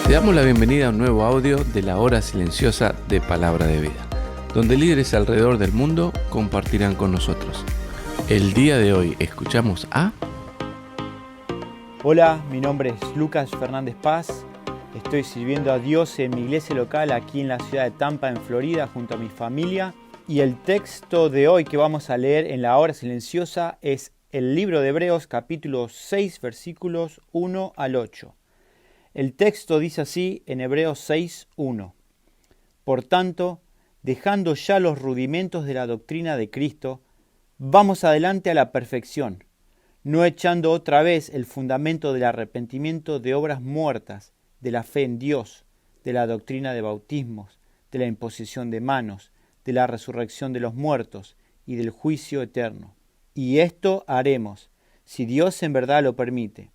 Te damos la bienvenida a un nuevo audio de la hora silenciosa de Palabra de Vida, donde líderes alrededor del mundo compartirán con nosotros. El día de hoy escuchamos a... Hola, mi nombre es Lucas Fernández Paz. Estoy sirviendo a Dios en mi iglesia local aquí en la ciudad de Tampa, en Florida, junto a mi familia. Y el texto de hoy que vamos a leer en la hora silenciosa es el libro de Hebreos, capítulo 6, versículos 1 al 8. El texto dice así en Hebreos 6, 1. Por tanto, dejando ya los rudimentos de la doctrina de Cristo, vamos adelante a la perfección, no echando otra vez el fundamento del arrepentimiento de obras muertas, de la fe en Dios, de la doctrina de bautismos, de la imposición de manos, de la resurrección de los muertos y del juicio eterno. Y esto haremos, si Dios en verdad lo permite,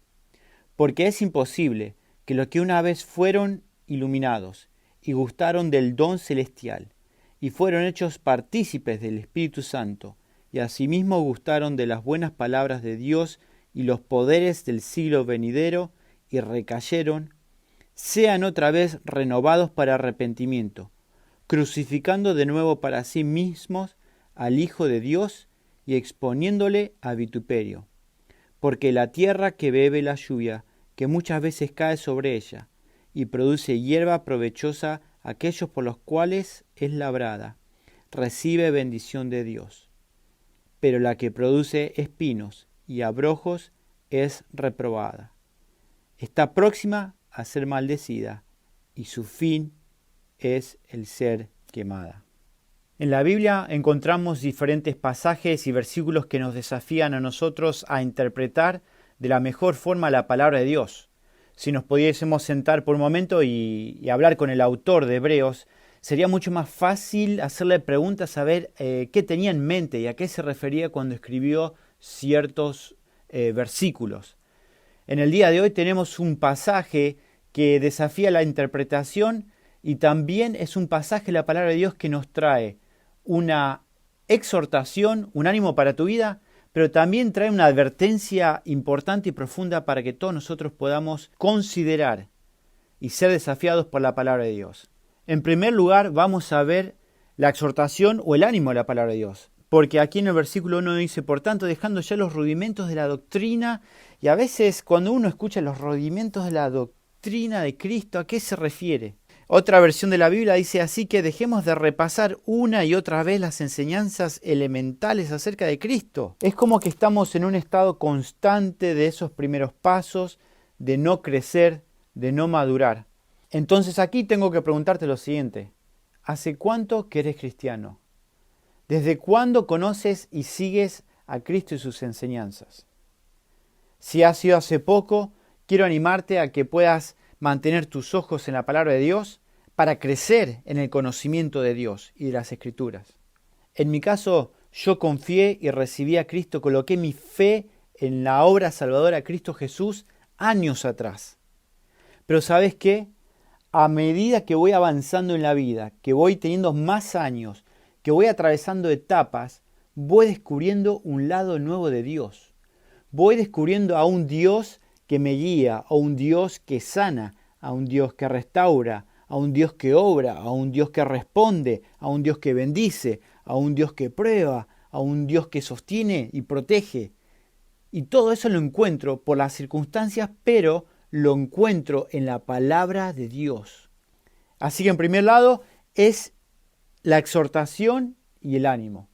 porque es imposible que los que una vez fueron iluminados y gustaron del don celestial y fueron hechos partícipes del Espíritu Santo y asimismo gustaron de las buenas palabras de Dios y los poderes del siglo venidero y recayeron, sean otra vez renovados para arrepentimiento, crucificando de nuevo para sí mismos al Hijo de Dios y exponiéndole a vituperio. Porque la tierra que bebe la lluvia, que muchas veces cae sobre ella, y produce hierba provechosa a aquellos por los cuales es labrada, recibe bendición de Dios. Pero la que produce espinos y abrojos es reprobada. Está próxima a ser maldecida, y su fin es el ser quemada. En la Biblia encontramos diferentes pasajes y versículos que nos desafían a nosotros a interpretar de la mejor forma la palabra de Dios. Si nos pudiésemos sentar por un momento y hablar con el autor de Hebreos, sería mucho más fácil hacerle preguntas, saber qué tenía en mente y a qué se refería cuando escribió ciertos versículos. En el día de hoy tenemos un pasaje que desafía la interpretación y también es un pasaje de la palabra de Dios que nos trae una exhortación, un ánimo para tu vida, pero también trae una advertencia importante y profunda para que todos nosotros podamos considerar y ser desafiados por la palabra de Dios. En primer lugar, vamos a ver la exhortación o el ánimo de la palabra de Dios. Porque aquí en el versículo 1 dice, por tanto, dejando ya los rudimentos de la doctrina, y a veces cuando uno escucha los rudimentos de la doctrina de Cristo, ¿a qué se refiere? Otra versión de la Biblia dice así que dejemos de repasar una y otra vez las enseñanzas elementales acerca de Cristo. Es como que estamos en un estado constante de esos primeros pasos, de no crecer, de no madurar. Entonces aquí tengo que preguntarte lo siguiente. ¿Hace cuánto que eres cristiano? ¿Desde cuándo conoces y sigues a Cristo y sus enseñanzas? Si ha sido hace poco, quiero animarte a que puedas mantener tus ojos en la palabra de Dios para crecer en el conocimiento de Dios y de las Escrituras. En mi caso, yo confié y recibí a Cristo, coloqué mi fe en la obra salvadora de Cristo Jesús años atrás. Pero ¿sabes qué? A medida que voy avanzando en la vida, que voy teniendo más años, que voy atravesando etapas, voy descubriendo un lado nuevo de Dios. Voy descubriendo a un Dios que me guía, a un Dios que sana, a un Dios que restaura, a un Dios que obra, a un Dios que responde, a un Dios que bendice, a un Dios que prueba, a un Dios que sostiene y protege. Y todo eso lo encuentro por las circunstancias, pero lo encuentro en la palabra de Dios. Así que en primer lado es la exhortación y el ánimo.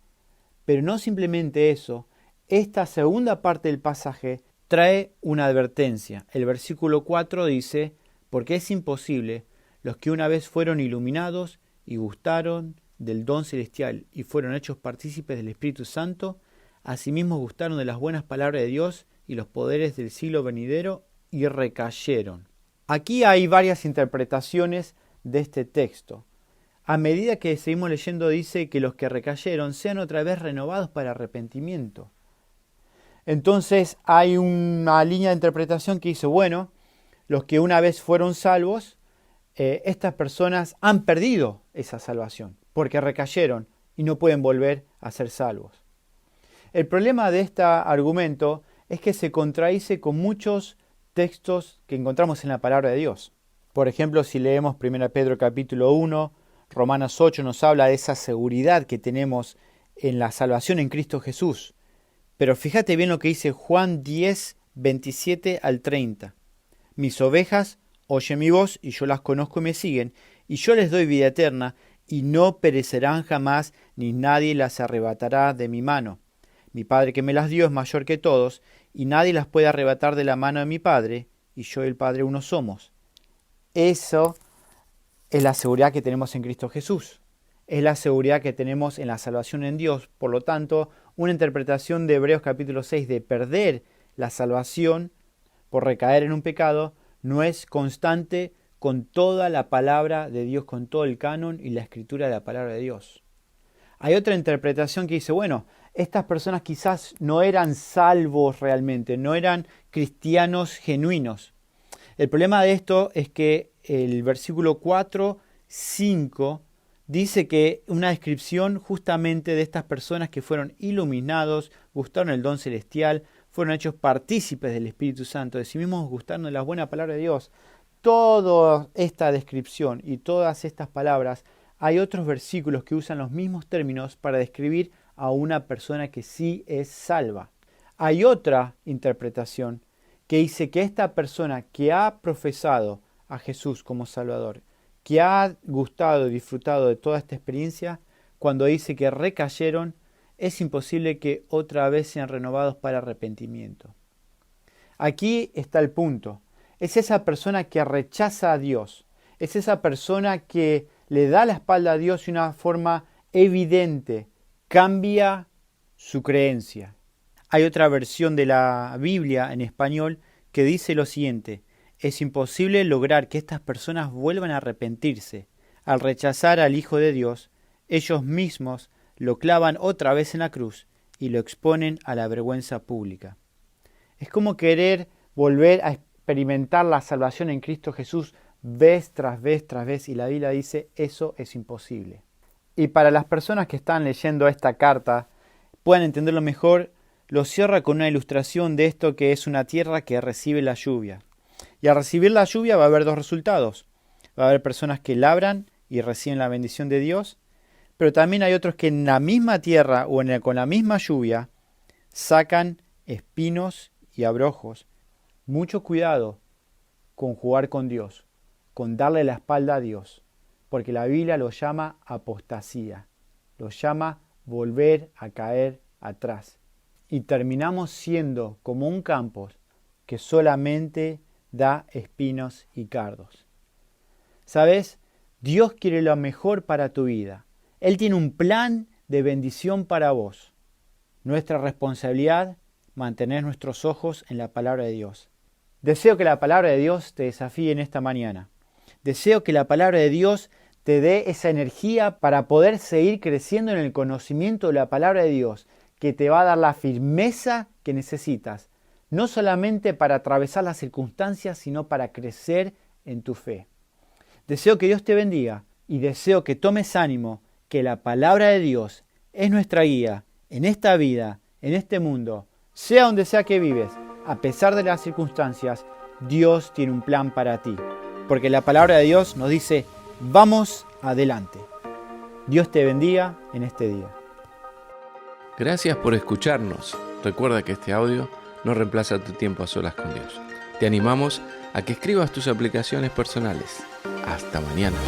Pero no simplemente eso, esta segunda parte del pasaje trae una advertencia. El versículo 4 dice, porque es imposible, los que una vez fueron iluminados y gustaron del don celestial y fueron hechos partícipes del Espíritu Santo, asimismo gustaron de las buenas palabras de Dios y los poderes del siglo venidero y recayeron. Aquí hay varias interpretaciones de este texto. A medida que seguimos leyendo dice que los que recayeron sean otra vez renovados para arrepentimiento. Entonces hay una línea de interpretación que dice, bueno, los que una vez fueron salvos, estas personas han perdido esa salvación porque recayeron y no pueden volver a ser salvos. El problema de este argumento es que se contradice con muchos textos que encontramos en la palabra de Dios. Por ejemplo, si leemos 1 Pedro capítulo 1, Romanos 8 nos habla de esa seguridad que tenemos en la salvación en Cristo Jesús. Pero fíjate bien lo que dice Juan 10, 27 al 30. Mis ovejas oyen mi voz y yo las conozco y me siguen, y yo les doy vida eterna, y no perecerán jamás, ni nadie las arrebatará de mi mano. Mi Padre que me las dio es mayor que todos, y nadie las puede arrebatar de la mano de mi Padre, y yo y el Padre uno somos. Eso es la seguridad que tenemos en Cristo Jesús. Es la seguridad que tenemos en la salvación en Dios. Por lo tanto, una interpretación de Hebreos capítulo 6 de perder la salvación por recaer en un pecado no es constante con toda la palabra de Dios, con todo el canon y la escritura de la palabra de Dios. Hay otra interpretación que dice, bueno, estas personas quizás no eran salvos realmente, no eran cristianos genuinos. El problema de esto es que el versículo 4, 5 dice que una descripción justamente de estas personas que fueron iluminados, gustaron el don celestial, fueron hechos partícipes del Espíritu Santo, de sí mismos gustaron de la buena palabra de Dios. Toda esta descripción y todas estas palabras, hay otros versículos que usan los mismos términos para describir a una persona que sí es salva. Hay otra interpretación que dice que esta persona que ha profesado a Jesús como Salvador, que ha gustado y disfrutado de toda esta experiencia, cuando dice que recayeron, es imposible que otra vez sean renovados para arrepentimiento. Aquí está el punto. Es esa persona que rechaza a Dios. Es esa persona que le da la espalda a Dios de una forma evidente. Cambia su creencia. Hay otra versión de la Biblia en español que dice lo siguiente: es imposible lograr que estas personas vuelvan a arrepentirse. Al rechazar al Hijo de Dios, ellos mismos lo clavan otra vez en la cruz y lo exponen a la vergüenza pública. Es como querer volver a experimentar la salvación en Cristo Jesús vez tras vez tras vez, y la Biblia dice eso es imposible. Y para las personas que están leyendo esta carta puedan entenderlo mejor, lo cierra con una ilustración de esto que es una tierra que recibe la lluvia. Y al recibir la lluvia va a haber dos resultados. Va a haber personas que labran y reciben la bendición de Dios, pero también hay otros que en la misma tierra o con la misma lluvia sacan espinos y abrojos. Mucho cuidado con jugar con Dios, con darle la espalda a Dios, porque la Biblia lo llama apostasía, lo llama volver a caer atrás. Y terminamos siendo como un campo que solamente da espinos y cardos. ¿Sabes? Dios quiere lo mejor para tu vida. Él tiene un plan de bendición para vos. Nuestra responsabilidad, mantener nuestros ojos en la palabra de Dios. Deseo que la palabra de Dios te desafíe en esta mañana. Deseo que la palabra de Dios te dé esa energía para poder seguir creciendo en el conocimiento de la palabra de Dios, que te va a dar la firmeza que necesitas, no solamente para atravesar las circunstancias, sino para crecer en tu fe. Deseo que Dios te bendiga y deseo que tomes ánimo, que la palabra de Dios es nuestra guía en esta vida, en este mundo, sea donde sea que vives. A pesar de las circunstancias, Dios tiene un plan para ti, porque la palabra de Dios nos dice, vamos adelante. Dios te bendiga en este día. Gracias por escucharnos. Recuerda que este audio no reemplaza tu tiempo a solas con Dios. Te animamos a que escribas tus aplicaciones personales. Hasta mañana.